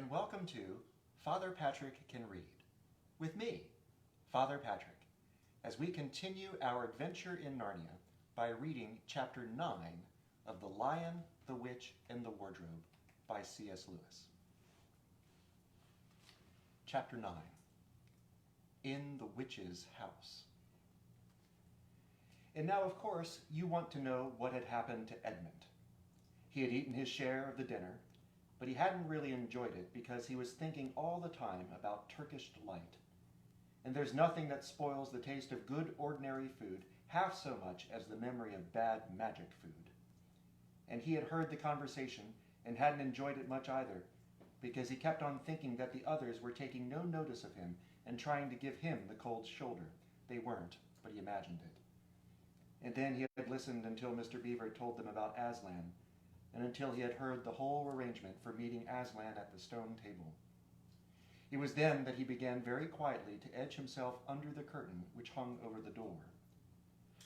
and welcome to Father Patrick Can Read, with me, Father Patrick, as we continue our adventure in Narnia by reading Chapter 9 of The Lion, the Witch, and the Wardrobe by C.S. Lewis. Chapter 9, In the Witch's House. And now, of course, you want to know what had happened to Edmund. He had eaten his share of the dinner, but he hadn't really enjoyed it because he was thinking all the time about Turkish delight. And there's nothing that spoils the taste of good ordinary food half so much as the memory of bad magic food. And he had heard the conversation and hadn't enjoyed it much either, because he kept on thinking that the others were taking no notice of him and trying to give him the cold shoulder. They weren't, but he imagined it. And then he had listened until Mr. Beaver told them about Aslan, and until he had heard the whole arrangement for meeting Aslan at the stone table. It was then that he began very quietly to edge himself under the curtain which hung over the door.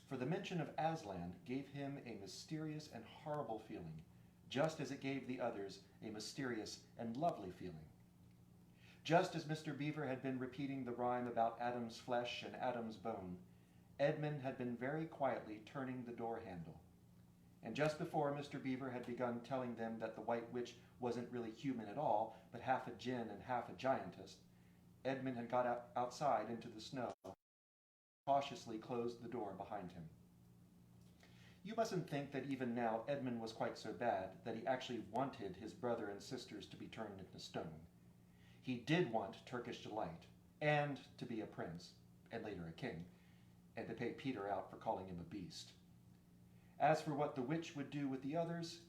For the mention of Aslan gave him a mysterious and horrible feeling, just as it gave the others a mysterious and lovely feeling. Just as Mr. Beaver had been repeating the rhyme about Adam's flesh and Adam's bone, Edmund had been very quietly turning the door handle. And just before Mr. Beaver had begun telling them that the White Witch wasn't really human at all, but half a djinn and half a giantess, Edmund had got outside into the snow, cautiously closed the door behind him. You mustn't think that even now Edmund was quite so bad that he actually wanted his brother and sisters to be turned into stone. He did want Turkish delight, and to be a prince, and later a king, and to pay Peter out for calling him a beast. As for what the witch would do with the others,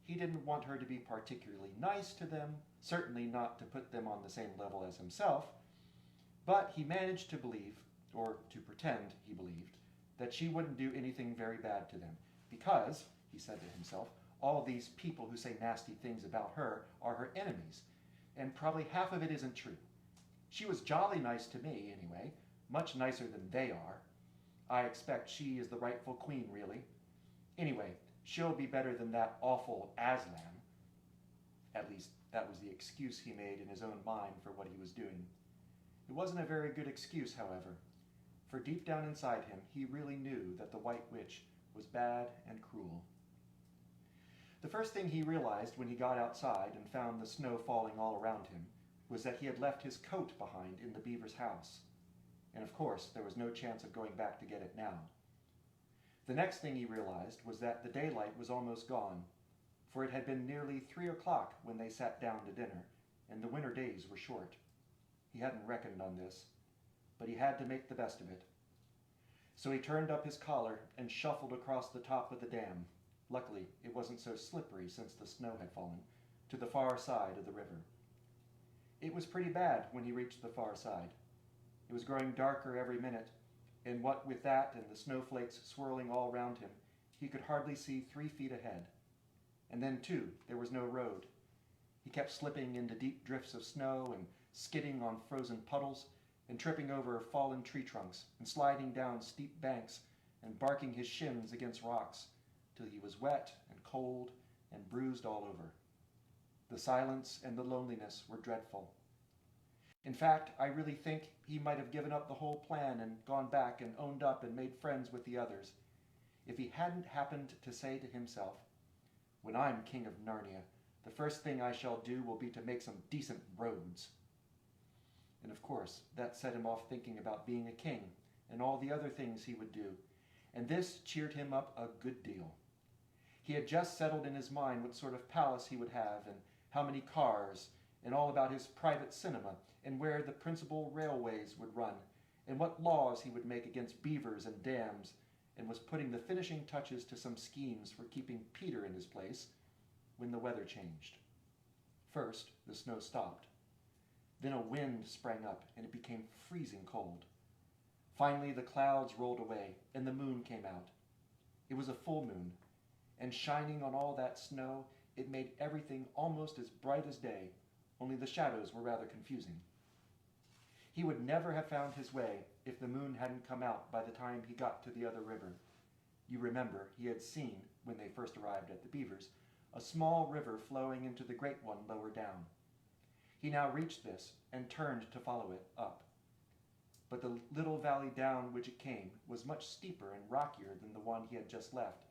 he didn't want her to be particularly nice to them, certainly not to put them on the same level as himself, but he managed to believe, or to pretend he believed, that she wouldn't do anything very bad to them, because, he said to himself, all these people who say nasty things about her are her enemies, and probably half of it isn't true. She was jolly nice to me, anyway, much nicer than they are. I expect she is the rightful queen, really. Anyway, she'll be better than that awful Aslan. At least, that was the excuse he made in his own mind for what he was doing. It wasn't a very good excuse, however, for deep down inside him, he really knew that the White Witch was bad and cruel. The first thing he realized when he got outside and found the snow falling all around him was that he had left his coat behind in the beaver's house. And of course, there was no chance of going back to get it now. The next thing he realized was that the daylight was almost gone, for it had been nearly 3 o'clock when they sat down to dinner, and the winter days were short. He hadn't reckoned on this, but he had to make the best of it. So he turned up his collar and shuffled across the top of the dam. Luckily, it wasn't so slippery since the snow had fallen, to the far side of the river. It was pretty bad when he reached the far side. It was growing darker every minute, and what with that and the snowflakes swirling all round him, he could hardly see 3 feet ahead. And then, too, there was no road. He kept slipping into deep drifts of snow and skidding on frozen puddles and tripping over fallen tree trunks and sliding down steep banks and barking his shins against rocks till he was wet and cold and bruised all over. The silence and the loneliness were dreadful. In fact, I really think he might have given up the whole plan and gone back and owned up and made friends with the others, if he hadn't happened to say to himself, "When I'm king of Narnia, the first thing I shall do will be to make some decent roads." And of course, that set him off thinking about being a king and all the other things he would do, and this cheered him up a good deal. He had just settled in his mind what sort of palace he would have and how many cars, and all about his private cinema, and where the principal railways would run, and what laws he would make against beavers and dams, and was putting the finishing touches to some schemes for keeping Peter in his place, when the weather changed. First, the snow stopped. Then a wind sprang up, and it became freezing cold. Finally, the clouds rolled away, and the moon came out. It was a full moon, and shining on all that snow, it made everything almost as bright as day, only the shadows were rather confusing. He would never have found his way if the moon hadn't come out by the time he got to the other river. You remember he had seen, when they first arrived at the Beavers, a small river flowing into the great one lower down. He now reached this and turned to follow it up. But the little valley down which it came was much steeper and rockier than the one he had just left,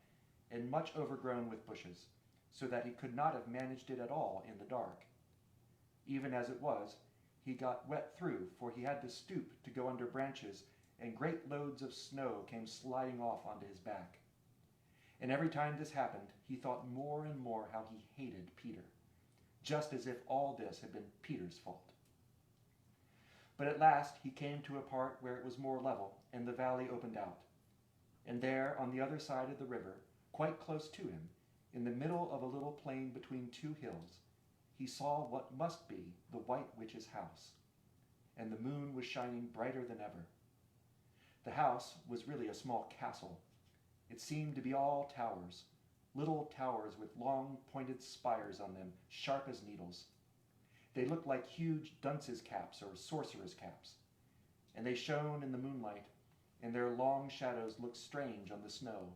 and much overgrown with bushes, so that he could not have managed it at all in the dark. Even as it was, he got wet through, for he had to stoop to go under branches, and great loads of snow came sliding off onto his back. And every time this happened, he thought more and more how he hated Peter, just as if all this had been Peter's fault. But at last he came to a part where it was more level, and the valley opened out. And there, on the other side of the river, quite close to him, in the middle of a little plain between two hills, he saw what must be the White Witch's house, and the moon was shining brighter than ever. The house was really a small castle. It seemed to be all towers, little towers with long pointed spires on them, sharp as needles. They looked like huge dunce's caps or sorcerer's caps, and they shone in the moonlight, and their long shadows looked strange on the snow.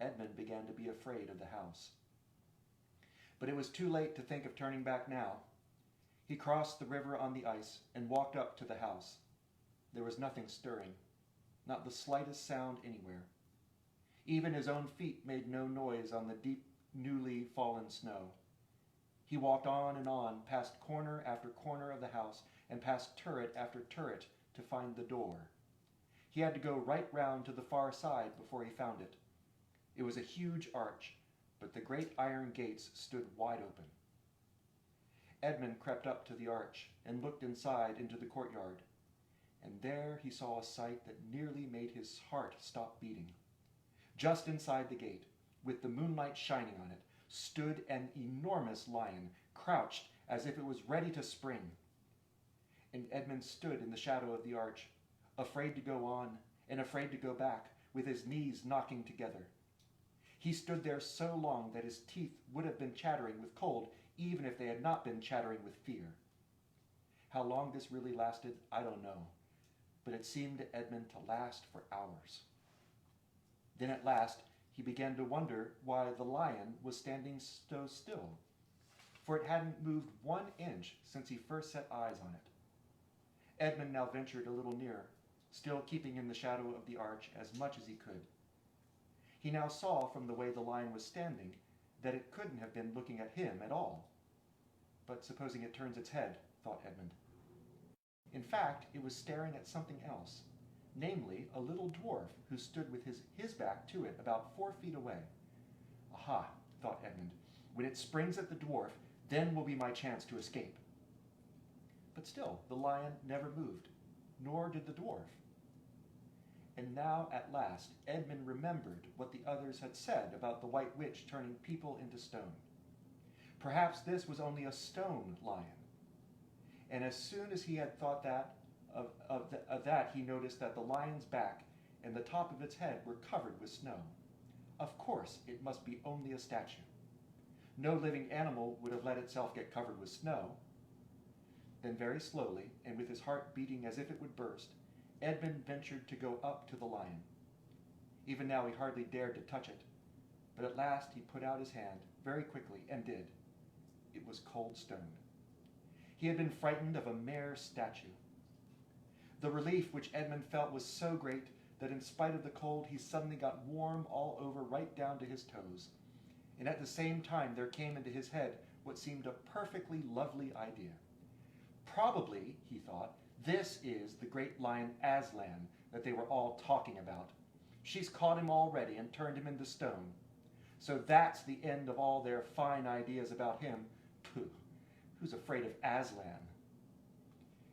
Edmund began to be afraid of the house. But it was too late to think of turning back now. He crossed the river on the ice and walked up to the house. There was nothing stirring, not the slightest sound anywhere. Even his own feet made no noise on the deep, newly fallen snow. He walked on and on, past corner after corner of the house, and past turret after turret to find the door. He had to go right round to the far side before he found it. It was a huge arch, but the great iron gates stood wide open. Edmund crept up to the arch and looked inside into the courtyard, and there he saw a sight that nearly made his heart stop beating. Just inside the gate, with the moonlight shining on it, stood an enormous lion, crouched as if it was ready to spring. And Edmund stood in the shadow of the arch, afraid to go on and afraid to go back, with his knees knocking together. He stood there so long that his teeth would have been chattering with cold, even if they had not been chattering with fear. How long this really lasted, I don't know, but it seemed to Edmund to last for hours. Then at last he began to wonder why the lion was standing so still, for it hadn't moved 1 inch since he first set eyes on it. Edmund now ventured a little nearer, still keeping in the shadow of the arch as much as he could. He now saw from the way the lion was standing that it couldn't have been looking at him at all. But supposing it turns its head, thought Edmund. In fact, it was staring at something else, namely a little dwarf who stood with his back to it about 4 feet away. Aha, thought Edmund, when it springs at the dwarf, then will be my chance to escape. But still, the lion never moved, nor did the dwarf. And now, at last, Edmund remembered what the others had said about the White Witch turning people into stone. Perhaps this was only a stone lion. And as soon as he had thought of that, he noticed that the lion's back and the top of its head were covered with snow. Of course, it must be only a statue. No living animal would have let itself get covered with snow. Then very slowly, and with his heart beating as if it would burst, Edmund ventured to go up to the lion. Even now he hardly dared to touch it, but at last he put out his hand very quickly and did. It was cold stone. He had been frightened of a mere statue. The relief which Edmund felt was so great that in spite of the cold he suddenly got warm all over right down to his toes, and at the same time there came into his head what seemed a perfectly lovely idea. Probably, he thought, this is the great lion Aslan that they were all talking about. She's caught him already and turned him into stone. So that's the end of all their fine ideas about him. Pooh, who's afraid of Aslan?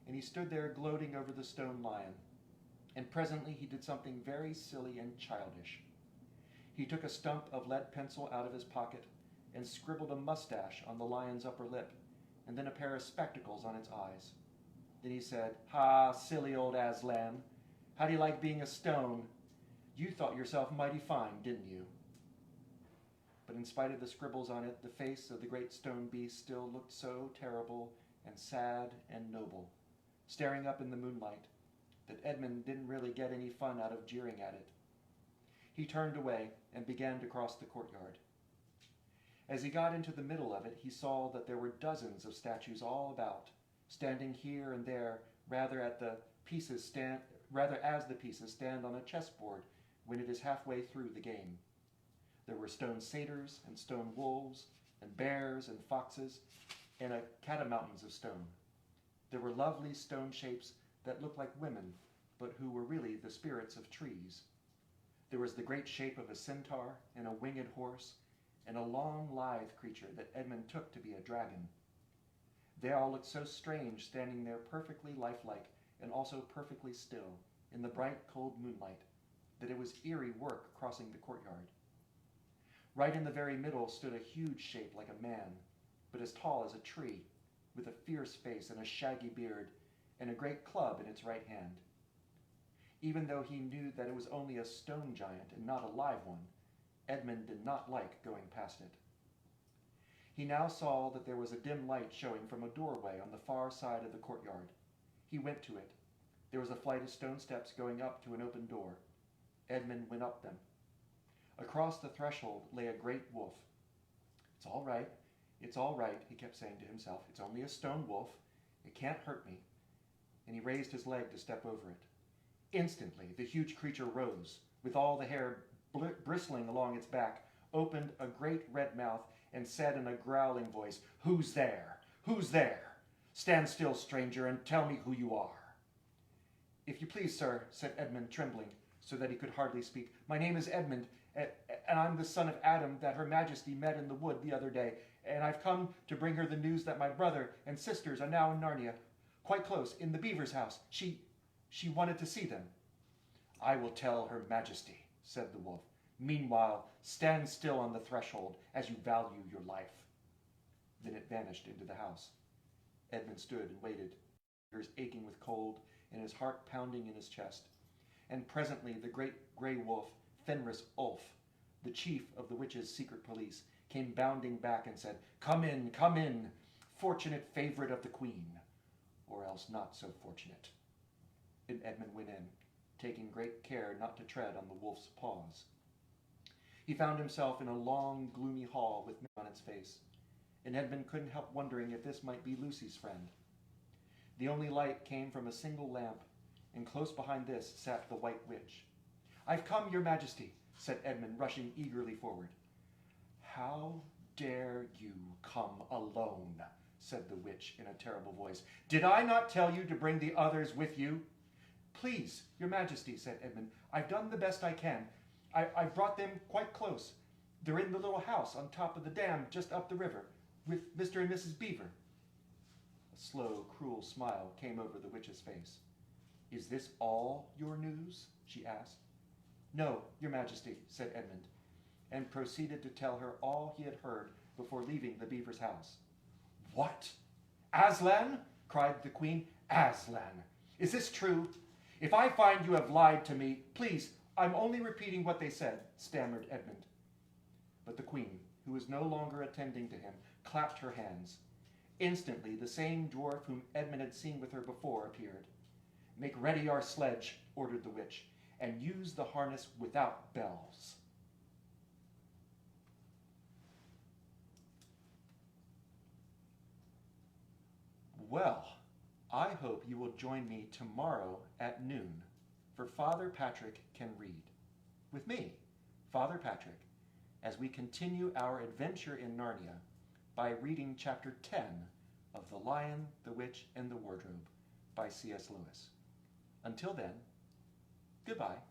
And he stood there gloating over the stone lion, and presently he did something very silly and childish. He took a stump of lead pencil out of his pocket and scribbled a mustache on the lion's upper lip, and then a pair of spectacles on its eyes. Then he said, "Ha, silly old Aslan, how do you like being a stone? You thought yourself mighty fine, didn't you?" But in spite of the scribbles on it, the face of the great stone beast still looked so terrible and sad and noble, staring up in the moonlight, that Edmund didn't really get any fun out of jeering at it. He turned away and began to cross the courtyard. As he got into the middle of it, he saw that there were dozens of statues all about, standing here and there, rather as the pieces stand on a chessboard when it is halfway through the game. There were stone satyrs and stone wolves and bears and foxes and a catamountains of stone. There were lovely stone shapes that looked like women, but who were really the spirits of trees. There was the great shape of a centaur and a winged horse and a long, lithe creature that Edmund took to be a dragon. They all looked so strange, standing there perfectly lifelike and also perfectly still in the bright, cold moonlight, that it was eerie work crossing the courtyard. Right in the very middle stood a huge shape like a man, but as tall as a tree, with a fierce face and a shaggy beard, and a great club in its right hand. Even though he knew that it was only a stone giant and not a live one, Edmund did not like going past it. He now saw that there was a dim light showing from a doorway on the far side of the courtyard. He went to it. There was a flight of stone steps going up to an open door. Edmund went up them. Across the threshold lay a great wolf. "It's all right," he kept saying to himself. "It's only a stone wolf. It can't hurt me." And he raised his leg to step over it. Instantly, the huge creature rose, with all the hair bristling along its back, opened a great red mouth, and said in a growling voice, "Who's there? Who's there? Stand still, stranger, and tell me who you are." "If you please, sir," said Edmund, trembling so that he could hardly speak. "My name is Edmund, and I'm the son of Adam that Her Majesty met in the wood the other day, and I've come to bring her the news that my brother and sisters are now in Narnia, quite close, in the beaver's house. She wanted to see them." "I will tell Her Majesty," said the wolf. "Meanwhile, stand still on the threshold as you value your life." Then it vanished into the house. Edmund stood and waited, his fingers aching with cold and his heart pounding in his chest. And presently the great grey wolf, Fenris Ulf, the chief of the witches' secret police, came bounding back and said, come in, fortunate favorite of the queen, or else not so fortunate." And Edmund went in, taking great care not to tread on the wolf's paws. He found himself in a long, gloomy hall with milk on its face, and Edmund couldn't help wondering if this might be Lucy's friend. The only light came from a single lamp, and close behind this sat the White Witch. "I've come, Your Majesty," said Edmund, rushing eagerly forward. "How dare you come alone?" said the witch in a terrible voice. "Did I not tell you to bring the others with you?" "Please, Your Majesty," said Edmund, "I've done the best I can. I've brought them quite close. They're in the little house on top of the dam just up the river, with Mr. and Mrs. Beaver." A slow, cruel smile came over the witch's face. "Is this all your news?" she asked. "No, Your Majesty," said Edmund, and proceeded to tell her all he had heard before leaving the beaver's house. "What? Aslan?" cried the queen. "Aslan! Is this true? If I find you have lied to me, please, I'm only repeating what they said," stammered Edmund. But the queen, who was no longer attending to him, clapped her hands. Instantly, the same dwarf whom Edmund had seen with her before appeared. "Make ready our sledge," ordered the witch, "and use the harness without bells." Well, I hope you will join me tomorrow at noon for Father Patrick Can Read, with me, Father Patrick, as we continue our adventure in Narnia by reading Chapter 10 of The Lion, the Witch, and the Wardrobe by C.S. Lewis. Until then, goodbye.